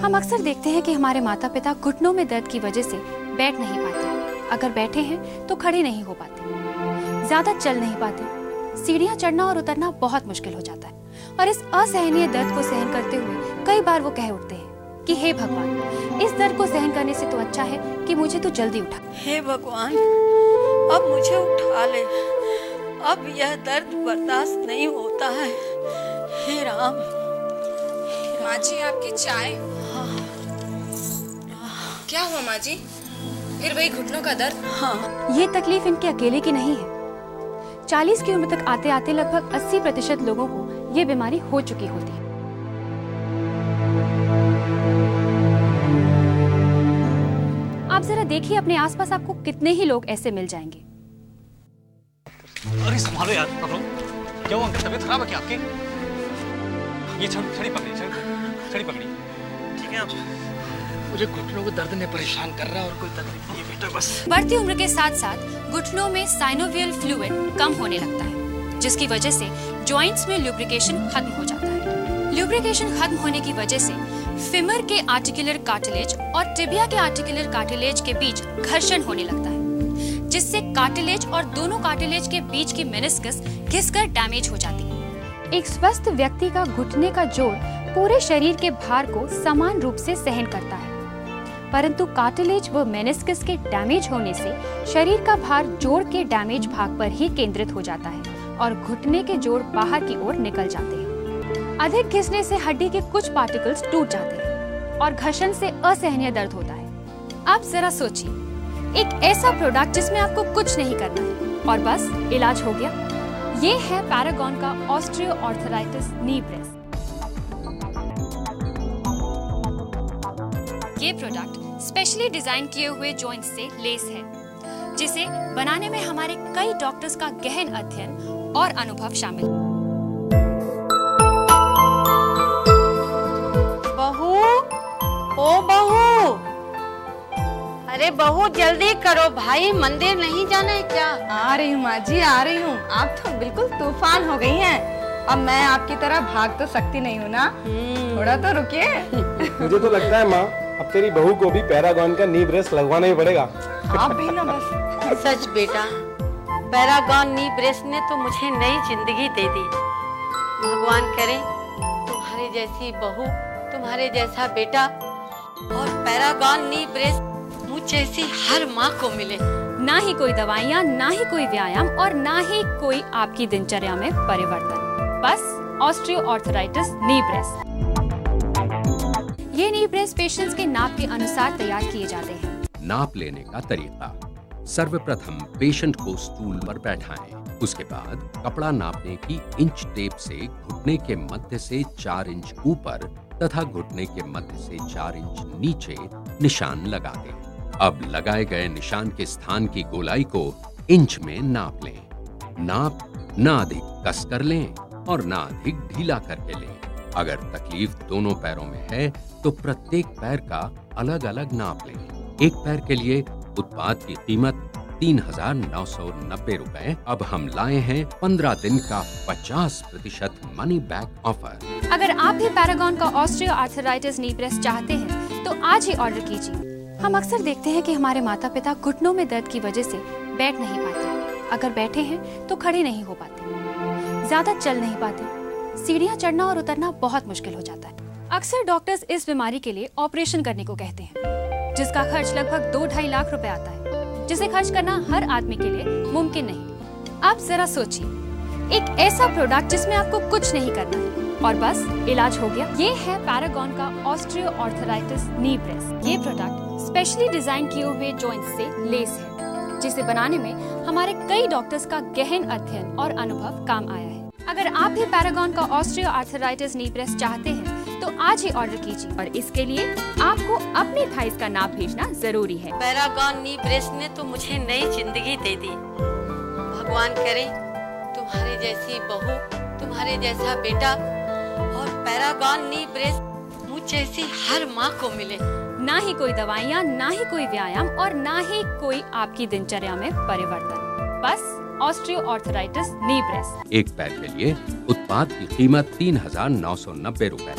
हम अक्सर देखते हैं कि हमारे माता पिता घुटनों में दर्द की वजह से बैठ नहीं पाते, अगर बैठे हैं तो खड़े नहीं हो पाते, ज्यादा चल नहीं पाते, सीढ़ियां चढ़ना और उतरना बहुत मुश्किल हो जाता है और इस असहनीय दर्द को सहन करते हुए कई बार वो कह उठते हैं कि हे भगवान, इस दर्द को सहन करने से तो अच्छा है कि मुझे तो जल्दी उठा। हे भगवान, अब मुझे उठा ले, अब यह दर्द बर्दाश्त नहीं होता है। हे राम। माँ जी, आपकी चाय। क्या हुआ माँ जी? फिर वही घुटनों का दर्द? हाँ। ये तकलीफ इनके अकेले की नहीं है। 40 की उम्र तक आते आते लगभग 80% लोगों को ये बीमारी हो चुकी होती है। आप जरा देखिए अपने आसपास आपको कितने ही लोग ऐसे मिल जाएंगे। अरे संभालो यार, पकड़ो। क्या हुआ अंकल, तबीयत खराब है क्या आपकी? ये छड़ी पकड़ी, छड़ी पकड़ी। ठीक है आप? मुझे घुटनों को दर्द ने परेशान कर रहा है और कोई तकलीफ नहीं है बेटा, बस। बढ़ती उम्र के साथ साथ घुटनों में साइनोवियल फ्लूइड कम होने लगता है, जिसकी वजह से जॉइंट्स में ल्यूब्रिकेशन खत्म हो जाता है। ल्यूब्रिकेशन खत्म होने की वजह से फीमर के आर्टिकुलर कार्टिलेज और टिबिया के आर्टिकुलर कार्टिलेज के बीच घर्षण होने लगता है, जिससे कार्टिलेज और दोनों कार्टिलेज के बीच की मेनिस्कस घिसकर डैमेज हो जाती है। एक स्वस्थ व्यक्ति का घुटने का जोड़ पूरे शरीर के भार को समान रूप से सहन करता है, परंतु कार्टिलेज व मेनिस्कस के डैमेज होने से शरीर का भार जोड़ के डैमेज भाग पर ही केंद्रित हो जाता है और घुटने के जोड़ बाहर की ओर निकल जाते हैं। अधिक घिसने से हड्डी के कुछ पार्टिकल्स टूट जाते हैं और घर्षण से असहनीय दर्द होता है। आप जरा सोचिए, एक ऐसा प्रोडक्ट जिसमें आपको कुछ नहीं करना है और बस इलाज हो गया। ये है पैरागॉन का ऑस्टियोआर्थराइटिस नी ब्रेस। ये प्रोडक्ट स्पेशली डिजाइन किए हुए जॉइंट्स से लेस है, जिसे बनाने में हमारे कई डॉक्टर्स का गहन अध्ययन और अनुभव शामिल है। बहू, ओ बहू, अरे बहू जल्दी करो भाई, मंदिर नहीं जाना है क्या? आ रही हूँ माँ जी, आ रही हूँ। आप तो बिल्कुल तूफान हो गई हैं। अब मैं आपकी तरह भाग तो सकती नहीं हूँ ना, थोड़ा तो रुकिए। मुझे तो लगता है माँ, अब तेरी बहू को भी पैरागॉन का नी ब्रेस लगवाना ही पड़ेगा। आप भी ना बस। सच बेटा, पैरागॉन नी ब्रेस ने तो मुझे नई जिंदगी दे दी। भगवान करे तुम्हारी जैसी बहू, तुम्हारे जैसा बेटा और पैरागॉन नी ब्रेस मुझ जैसी हर माँ को मिले। ना ही कोई दवाइयाँ, ना ही कोई व्यायाम और ना ही कोई आपकी दिनचर्या में परिवर्तन, बस ऑस्टियोआर्थराइटिस नी ब्रेस। ये नी ब्रेस पेशेंट्स के नाप के अनुसार तैयार किए जाते हैं। नाप लेने का तरीका: सर्वप्रथम पेशेंट को स्टूल पर बैठाएं। उसके बाद कपड़ा नापने की इंच टेप से घुटने के मध्य से 4 इंच ऊपर तथा घुटने के मध्य से 4 इंच नीचे निशान लगा दें। अब लगाए गए निशान के स्थान की गोलाई को इंच में नाप लें। नाप न अधिक कस कर लें और न अधिक ढीला करके लें। अगर तकलीफ दोनों पैरों में है तो प्रत्येक पैर का अलग अलग नाप लें। एक पैर के लिए उत्पाद की कीमत 3,990 रुपए। अब हम लाए हैं 15 दिन का 50% मनी बैक ऑफर। अगर आप भी पैरागॉन का ऑस्टियोआर्थराइटिस नी ब्रेस चाहते हैं तो आज ही ऑर्डर कीजिए। हम अक्सर देखते हैं कि हमारे माता पिता घुटनों में दर्द की वजह से बैठ नहीं पाते, अगर बैठे हैं तो खड़े नहीं हो पाते, ज्यादा चल नहीं पाते, सीढ़ियां चढ़ना और उतरना बहुत मुश्किल हो जाता है। अक्सर डॉक्टर्स इस बीमारी के लिए ऑपरेशन करने को कहते हैं, जिसका खर्च लगभग 2-2.5 लाख रुपए आता है, जिसे खर्च करना हर आदमी के लिए मुमकिन नहीं। आप जरा सोचिए, एक ऐसा प्रोडक्ट जिसमें आपको कुछ नहीं करना है और बस इलाज हो गया। ये है पैरागॉन का ऑस्टियोआर्थराइटिस नी ब्रेस। ये प्रोडक्ट स्पेशली डिजाइन किए हुए जॉइंट्स से लेस है, जिसे बनाने में हमारे कई डॉक्टर्स का गहन अध्ययन और अनुभव काम आया है। अगर आप भी पैरागॉन का ऑस्टियोआर्थराइटिस नी ब्रेस चाहते हैं तो आज ही ऑर्डर कीजिए और इसके लिए आपको अपनी थाइस का नाप भेजना जरूरी है। पैरागॉन नी ब्रेस ने तो मुझे नई जिंदगी दे दी। भगवान करे तुम्हारी जैसी बहू, तुम्हारे जैसा बेटा और पैरागॉन नी ब्रेस मुझ जैसी हर माँ को मिले। ना ही कोई दवाइयाँ, ना ही कोई व्यायाम और ना ही कोई आपकी दिनचर्या में परिवर्तन, बस ऑस्टियोआर्थराइटिस नी ब्रेस। एक पैर के लिए उत्पाद की कीमत 3,990 रुपए।